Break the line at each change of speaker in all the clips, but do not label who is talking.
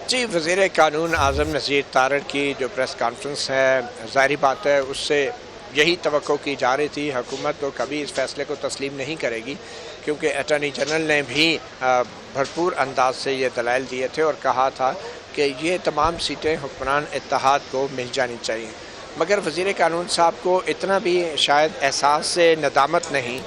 جی، وزیر قانون اعظم نذیر تارڑ کی جو پریس کانفرنس ہے، ظاہری بات ہے اس سے یہی توقع کی جا رہی تھی۔ حکومت تو کبھی اس فیصلے کو تسلیم نہیں کرے گی، کیونکہ اٹارنی جنرل نے بھی بھرپور انداز سے یہ دلائل دیے تھے اور کہا تھا کہ یہ تمام سیٹیں حکمران اتحاد کو مل جانی چاہیے۔ مگر وزیر قانون صاحب کو اتنا بھی شاید احساس سے ندامت نہیں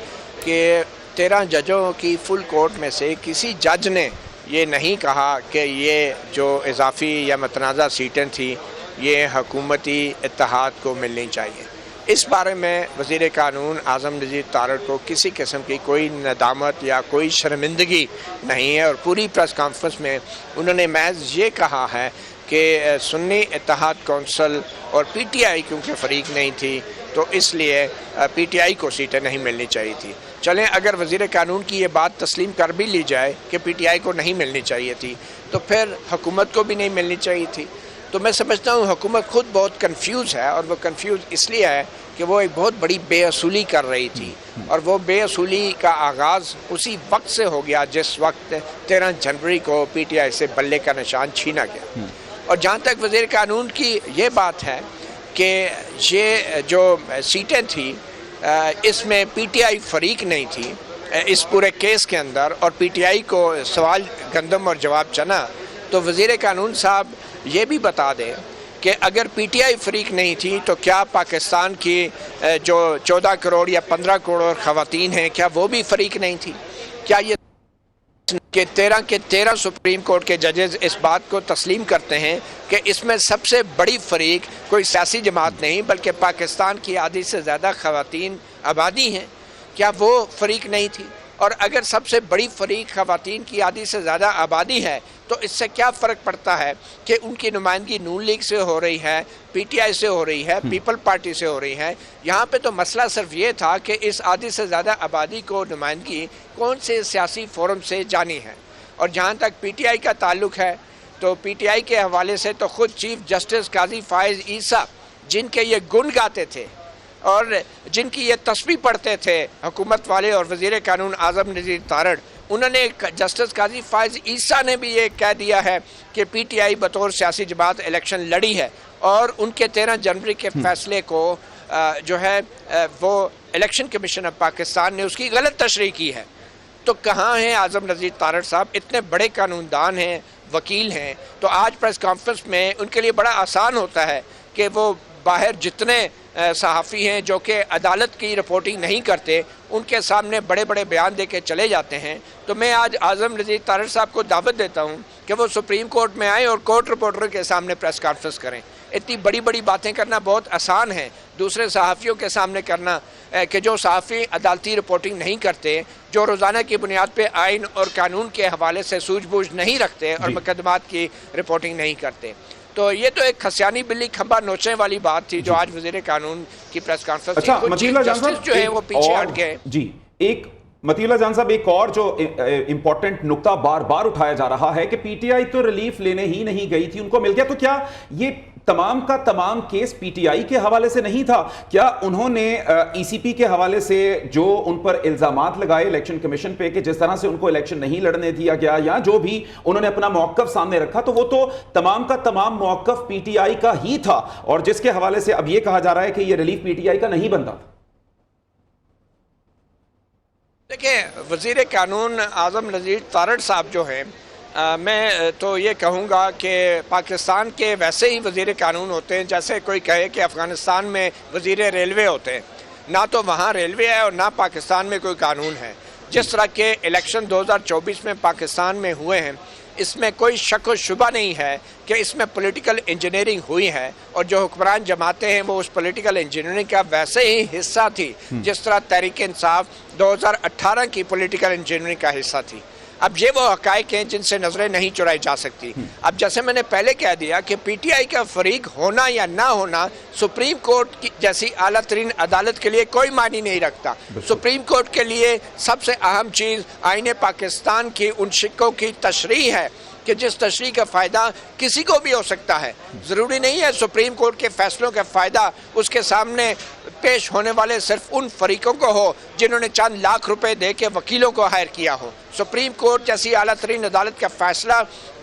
کہ 13 ججوں کی فل کورٹ میں سے کسی جج نے یہ نہیں کہا کہ یہ جو اضافی یا متنازع سیٹیں تھیں یہ حکومتی اتحاد کو ملنی چاہیے۔ اس بارے میں وزیر قانون اعظم نذیر تارڑ کو کسی قسم کی کوئی ندامت یا کوئی شرمندگی نہیں ہے، اور پوری پریس کانفرنس میں انہوں نے محض یہ کہا ہے کہ سنی اتحاد کونسل اور پی ٹی آئی کیونکہ فریق نہیں تھی تو اس لیے پی ٹی آئی کو سیٹیں نہیں ملنی چاہیے تھی۔ چلیں، اگر وزیر قانون کی یہ بات تسلیم کر بھی لی جائے کہ پی ٹی آئی کو نہیں ملنی چاہیے تھی تو پھر حکومت کو بھی نہیں ملنی چاہیے تھی۔ تو میں سمجھتا ہوں حکومت خود بہت کنفیوز ہے، اور وہ کنفیوز اس لیے ہے کہ وہ ایک بہت بڑی بے اصولی کر رہی تھی، اور وہ بے اصولی کا آغاز اسی وقت سے ہو گیا جس وقت 13 جنوری کو پی ٹی آئی سے بلے کا نشان چھینا گیا۔ اور جہاں تک وزیر قانون کی یہ بات ہے کہ یہ جو سیٹیں تھیں اس میں پی ٹی آئی فریق نہیں تھی اس پورے کیس کے اندر، اور پی ٹی آئی کو سوال گندم اور جواب چنا، تو وزیر قانون صاحب یہ بھی بتا دیں کہ اگر پی ٹی آئی فریق نہیں تھی تو کیا پاکستان کی جو 14 کروڑ یا 15 کروڑ خواتین ہیں کیا وہ بھی فریق نہیں تھی؟ کیا یہ کہ 13 کے 13 سپریم کورٹ کے ججز اس بات کو تسلیم کرتے ہیں کہ اس میں سب سے بڑی فریق کوئی سیاسی جماعت نہیں بلکہ پاکستان کی آدھی سے زیادہ خواتین آبادی ہیں؟ کیا وہ فریق نہیں تھی؟ اور اگر سب سے بڑی فریق خواتین کی آدھی سے زیادہ آبادی ہے تو اس سے کیا فرق پڑتا ہے کہ ان کی نمائندگی نون لیگ سے ہو رہی ہے، پی ٹی آئی سے ہو رہی ہے، پیپل پارٹی سے ہو رہی ہے؟ یہاں پہ تو مسئلہ صرف یہ تھا کہ اس آدھی سے زیادہ آبادی کو نمائندگی کون سے سیاسی فورم سے جانی ہے۔ اور جہاں تک پی ٹی آئی کا تعلق ہے تو پی ٹی آئی کے حوالے سے تو خود چیف جسٹس قاضی فائز عیسیٰ جن کے یہ گن گاتے تھے اور جن کی یہ تسبیح پڑھتے تھے حکومت والے اور وزیر قانون اعظم نذیر تارڑ، انہوں نے جسٹس قاضی فائز عیسیٰ نے بھی یہ کہہ دیا ہے کہ پی ٹی آئی بطور سیاسی جماعت الیکشن لڑی ہے، اور ان کے 13 جنوری کے فیصلے کو جو ہے وہ الیکشن کمیشن آف پاکستان نے اس کی غلط تشریح کی ہے۔ تو کہاں ہیں اعظم نذیر تارڑ صاحب؟ اتنے بڑے قانون دان ہیں، وکیل ہیں، تو آج پریس کانفرنس میں ان کے لیے بڑا آسان ہوتا ہے کہ وہ باہر جتنے صحافی ہیں جو کہ عدالت کی رپورٹنگ نہیں کرتے ان کے سامنے بڑے بڑے بیان دے کے چلے جاتے ہیں۔ تو میں آج اعظم نذیر تارڑ صاحب کو دعوت دیتا ہوں کہ وہ سپریم کورٹ میں آئیں اور کورٹ رپورٹر کے سامنے پریس کانفرنس کریں۔ اتنی بڑی بڑی باتیں کرنا بہت آسان ہے دوسرے صحافیوں کے سامنے کرنا، کہ جو صحافی عدالتی رپورٹنگ نہیں کرتے، جو روزانہ کی بنیاد پہ آئین اور قانون کے حوالے سے سوجھ بوجھ نہیں رکھتے اور مقدمات کی رپورٹنگ نہیں کرتے۔ تو یہ تو ایک خسیانی بلی کھمبا نوچنے والی بات تھی جو آج وزیر قانون کی پریس کانفرنس تھی۔
مطیع اللہ جان صاحب
جو ہے وہ پیچھے ہٹ گئے۔
جی، مطیع اللہ جان صاحب ایک اور جو امپورٹنٹ نقطہ بار بار اٹھایا جا رہا ہے کہ پی ٹی آئی تو ریلیف لینے ہی نہیں گئی تھی، ان کو مل گیا، تو کیا یہ تمام کا تمام کیس پی ٹی آئی کے حوالے سے نہیں تھا؟ کیا انہوں نے ای سی پی کے حوالے سے جو ان پر الزامات لگائے الیکشن کمیشن پہ کہ جس طرح سے ان کو الیکشن نہیں لڑنے دیا گیا، یا جو بھی انہوں نے اپنا موقف سامنے رکھا، تو وہ تو تمام کا تمام موقف پی ٹی آئی کا ہی تھا، اور جس کے حوالے سے اب یہ کہا جا رہا ہے کہ یہ ریلیف پی ٹی آئی کا نہیں بنتا؟
دیکھیں، وزیر قانون اعظم نذیر تارڑ صاحب جو ہیں، میں تو یہ کہوں گا کہ پاکستان کے ویسے ہی وزیر قانون ہوتے ہیں جیسے کوئی کہے کہ افغانستان میں وزیر ریلوے ہوتے ہیں۔ نہ تو وہاں ریلوے ہے اور نہ پاکستان میں کوئی قانون ہے۔ جس طرح کے الیکشن 2024 میں پاکستان میں ہوئے ہیں، اس میں کوئی شک و شبہ نہیں ہے کہ اس میں پولیٹیکل انجینئرنگ ہوئی ہے، اور جو حکمران جماعتیں ہیں وہ اس پولیٹیکل انجینئرنگ کا ویسے ہی حصہ تھی جس طرح تحریک انصاف 2018 کی پولیٹیکل انجینئرنگ کا حصہ تھی۔ اب یہ وہ حقائق ہیں جن سے نظریں نہیں چرائی جا سکتی۔ اب جیسے میں نے پہلے کہہ دیا کہ پی ٹی آئی کا فریق ہونا یا نہ ہونا سپریم کورٹ کی جیسی اعلیٰ ترین عدالت کے لیے کوئی معنی نہیں رکھتا۔ سپریم کورٹ کے لیے سب سے اہم چیز آئین پاکستان کی ان شقوں کی تشریح ہے کہ جس تشریح کا فائدہ کسی کو بھی ہو سکتا ہے۔ ضروری نہیں ہے سپریم کورٹ کے فیصلوں کا فائدہ اس کے سامنے پیش ہونے والے صرف ان فریقوں کو ہو جنہوں نے چند لاکھ روپے دے کے وکیلوں کو ہائر کیا ہو۔ سپریم کورٹ جیسی اعلیٰ ترین عدالت کا فیصلہ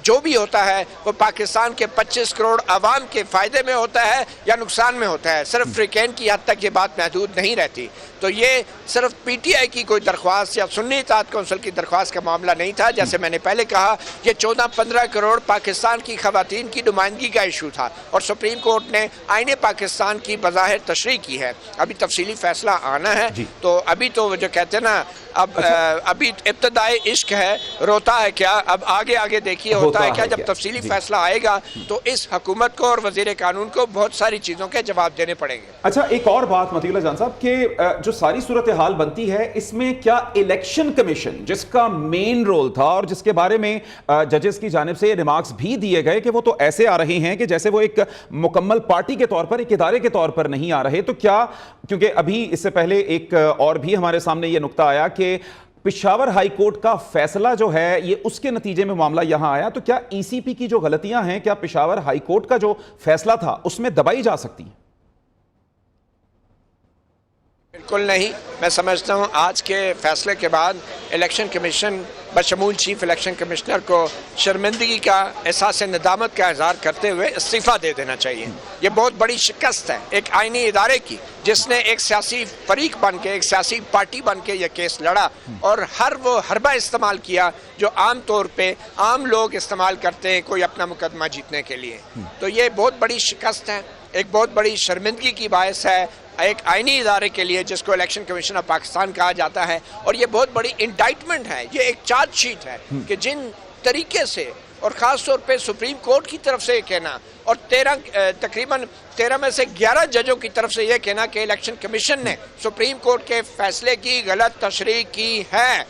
جو بھی ہوتا ہے وہ پاکستان کے 25 کروڑ عوام کے فائدے میں ہوتا ہے یا نقصان میں ہوتا ہے. صرف فریقین کی حد تک یہ بات محدود نہیں رہتی. تو یہ صرف پی ٹی آئی کی کوئی درخواست یا سنی اتحاد کونسل کی درخواست کا معاملہ نہیں تھا. جیسے میں نے پہلے کہا یہ 14-15 کروڑ پاکستان کی خواتین کی نمائندگی کا ایشو تھا اور سپریم کورٹ نے آئین پاکستان کی بظاہر تشریح کی ہے. ابھی تفصیلی فیصلہ آنا ہے. تو ابھی تو جو کہتے ہیں نا ابھی ابتدائی عشق ہے روتا ہے کیا, اب آگے دیکھیے ہوتا ہے کیا. جب تفصیلی فیصلہ آئے گا تو اس حکومت کو اور وزیر قانون کو بہت ساری چیزوں کے جواب دینے پڑیں گے.
اچھا ایک اور بات مطیع اللہ جان صاحب کہ جو ساری صورتحال بنتی ہے اس میں کیا الیکشن کمیشن جس کا مین رول تھا اور جس کے بارے میں ججز کی جانب سے ریمارکس بھی دیے گئے کہ وہ تو ایسے آ رہے ہیں کہ جیسے وہ ایک مکمل پارٹی کے طور پر ایک ادارے کے طور پر نہیں آ رہے, تو کیا کیونکہ ابھی اس سے پہلے ایک اور بھی ہمارے سامنے یہ نقطہ آیا کہ پشاور ہائی کورٹ کا فیصلہ جو ہے یہ اس کے نتیجے میں معاملہ یہاں آیا, تو کیا ای سی پی کی جو غلطیاں ہیں کیا پشاور ہائی کورٹ کا جو فیصلہ تھا اس میں دبائی جا سکتی ہیں؟
بالکل نہیں. میں سمجھتا ہوں آج کے فیصلے کے بعد الیکشن کمیشن بشمول چیف الیکشن کمشنر کو شرمندگی کا احساس ندامت کا اظہار کرتے ہوئے استعفیٰ دے دینا چاہیے. یہ بہت بڑی شکست ہے ایک آئینی ادارے کی جس نے ایک سیاسی فریق بن کے ایک سیاسی پارٹی بن کے یہ کیس لڑا اور ہر وہ حربہ استعمال کیا جو عام طور پہ عام لوگ استعمال کرتے ہیں کوئی اپنا مقدمہ جیتنے کے لیے. تو یہ بہت بڑی شکست ہے, ایک بہت بڑی شرمندگی کی باعث ہے ایک آئینی ادارے کے لیے جس کو الیکشن کمیشن آف پاکستان کہا جاتا ہے. اور یہ بہت بڑی انڈائٹمنٹ ہے, یہ ایک چارج شیٹ ہے کہ جن طریقے سے اور خاص طور پہ سپریم کورٹ کی طرف سے یہ کہنا اور تقریباً 13 میں سے 11 ججوں کی طرف سے یہ کہنا کہ الیکشن کمیشن نے سپریم کورٹ کے فیصلے کی غلط تشریح کی ہے,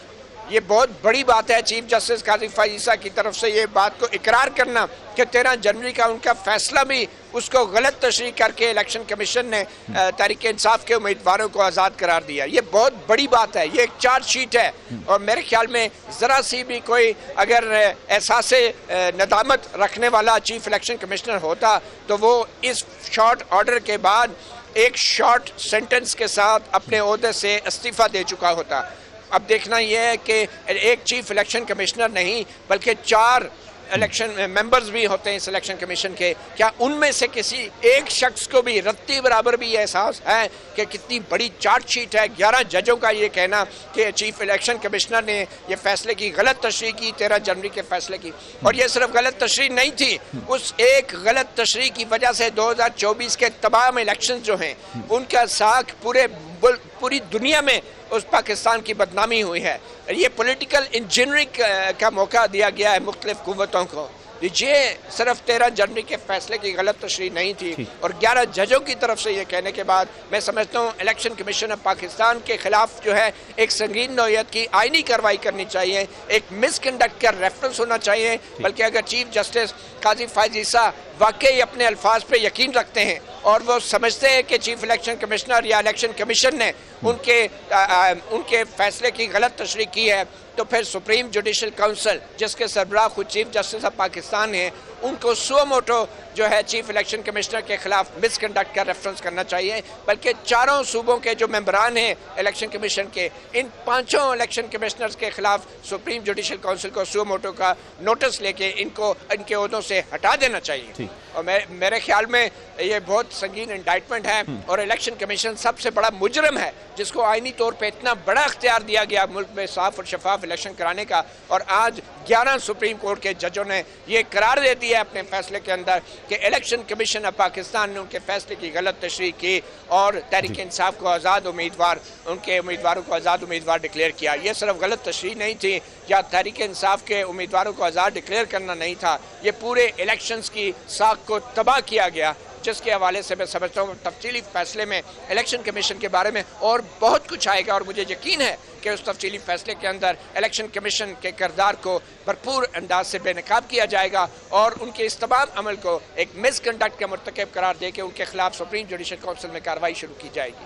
یہ بہت بڑی بات ہے. چیف جسٹس قاضی فائز عیسیٰ کی طرف سے یہ بات کو اقرار کرنا کہ 13 جنوری کا ان کا فیصلہ بھی اس کو غلط تشریح کر کے الیکشن کمیشن نے تحریک انصاف کے امیدواروں کو آزاد قرار دیا, یہ بہت بڑی بات ہے. یہ ایک چارج شیٹ ہے اور میرے خیال میں ذرا سی بھی کوئی اگر احساس ندامت رکھنے والا چیف الیکشن کمشنر ہوتا تو وہ اس شارٹ آرڈر کے بعد ایک شارٹ سینٹنس کے ساتھ اپنے عہدے سے استعفیٰ دے چکا ہوتا. اب دیکھنا یہ ہے کہ ایک چیف الیکشن کمشنر نہیں بلکہ 4 الیکشن ممبرز بھی ہوتے ہیں اس الیکشن کمیشن کے. کیا ان میں سے کسی ایک شخص کو بھی رتی برابر بھی یہ احساس ہے کہ کتنی بڑی چارج شیٹ ہے؟ 11 ججوں کا یہ کہنا کہ چیف الیکشن کمشنر نے یہ فیصلے کی غلط تشریح کی 13 جنوری کے فیصلے کی. اور یہ صرف غلط تشریح نہیں تھی, اس ایک غلط تشریح کی وجہ سے 2024 کے تمام الیکشن جو ہیں ان کا ساکھ پوری دنیا میں اس پاکستان کی بدنامی ہوئی ہے. یہ پولیٹیکل انجینئرنگ کا موقع دیا گیا ہے مختلف قوتوں کو. یہ صرف 13 جنوری کے فیصلے کی غلط تشریح نہیں تھی اور 11 ججوں کی طرف سے یہ کہنے کے بعد میں سمجھتا ہوں الیکشن کمیشن آف پاکستان کے خلاف جو ہے ایک سنگین نوعیت کی آئینی کارروائی کرنی چاہیے, ایک مس کنڈکٹ کا ریفرنس ہونا چاہیے. بلکہ اگر چیف جسٹس قاضی فائز عیسیٰ واقعی اپنے الفاظ پہ یقین رکھتے ہیں اور وہ سمجھتے ہیں کہ چیف الیکشن کمشنر یا الیکشن کمیشن نے ان کے فیصلے کی غلط تشریح کی ہے تو پھر سپریم جوڈیشل کونسل جس کے سربراہ خود چیف جسٹس آف پاکستان ہیں ان کو سو موٹو جو ہے چیف الیکشن کمشنر کے خلاف مس کنڈکٹ کا ریفرنس کرنا چاہیے. بلکہ 4 صوبوں کے جو ممبران ہیں الیکشن کمیشن کے ان 5 الیکشن کمشنرز کے خلاف سپریم جوڈیشل کونسل کو سو موٹو کا نوٹس لے کے ان کے عہدوں سے ہٹا دینا چاہیے. اور میرے خیال میں یہ بہت سنگین انڈائٹمنٹ ہے اور الیکشن کمیشن سب سے بڑا مجرم ہے جس کو آئینی طور پہ اتنا بڑا اختیار دیا گیا ملک میں صاف اور شفاف الیکشن کرانے کا. اور آج 11 سپریم کورٹ کے ججوں نے یہ قرار دے دیا ہے اپنے فیصلے کے اندر کہ الیکشن کمیشن آف پاکستان نے ان کے فیصلے کی غلط تشریح کی اور تحریک انصاف کو آزاد امیدوار ان کے امیدواروں کو آزاد امیدوار ڈکلیئر کیا. یہ صرف غلط تشریح نہیں تھی یا تحریک انصاف کے امیدواروں کو آزاد ڈکلیئر کرنا نہیں تھا, یہ پورے الیکشنز کی ساکھ کو تباہ کیا گیا. جس کے حوالے سے میں سمجھتا ہوں تفصیلی فیصلے میں الیکشن کمیشن کے بارے میں اور بہت کچھ آئے گا اور مجھے یقین ہے کہ اس تفصیلی فیصلے کے اندر الیکشن کمیشن کے کردار کو بھرپور انداز سے بے نقاب کیا جائے گا اور ان کے اس تمام عمل کو ایک مس کنڈکٹ کا مرتکب قرار دے کے ان کے خلاف سپریم جوڈیشل کونسل میں کارروائی شروع کی جائے گی.